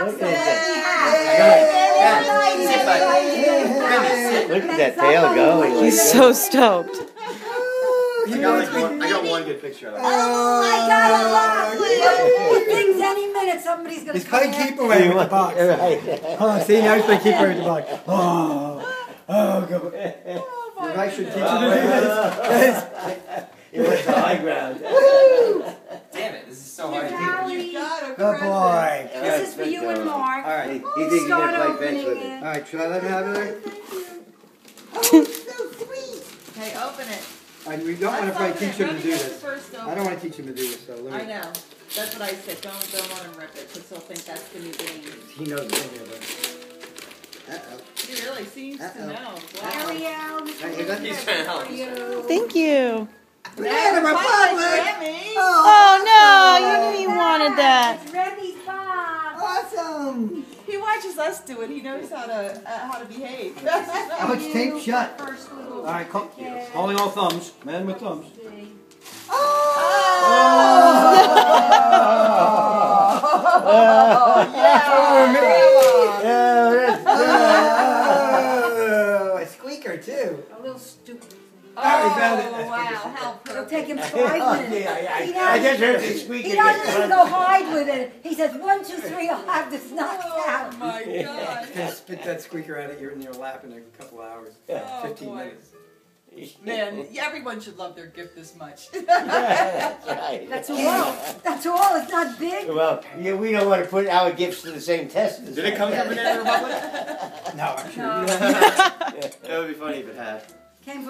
box Look of at what that. Look at that tail going. He's so stoked. I got one good picture of it. Oh my God, a box! He thinks any minute somebody's going to He's playing keep away with the box. Oh, see, now he's playing keep away with the box. Oh, go. Oh, I should teach him to do this. It was the high ground. Damn it, this is so hard to do. Callie, Good boy. this is for you and Mark. All right. He thinks he Start can play fetch opening with it. it. All right, should I let him have it? Oh, so sweet. Hey, open it. We don't want to probably teach him to do this. First, I don't want to teach him to do this, though. I know. That's what I said. Don't let him rip it, because he'll think that's the new game. He knows the thing about it. Uh-oh. He really seems to know. Wow. Ariel, this is He's trying to help. for you. Thank you. Banana Republic! Remy! Oh no, you knew you wanted that. It's Remy's box. Awesome! He watches us do it. He knows how to behave. Oh, it's taped shut. First little All right, kid. calling all thumbs. Man with thumbs. Oh, a squeaker, too. A little stupid. Oh, found it. wow. How It'll perfect. take him 5 minutes. I just heard the squeak He doesn't even go hide with it. He says, 1, 2, 3, I'll have this knocked Oh, out. my God. Gonna spit that squeaker out in your lap in a couple hours. Oh, 15 boy. minutes. Man, everyone should love their gift this much. That's right. That's all. That's all. It's not big. Well, yeah, we don't want to put our gifts to the same test. Did it come from Banana Republic? No, I'm sure. No. That would be funny if it had. Came from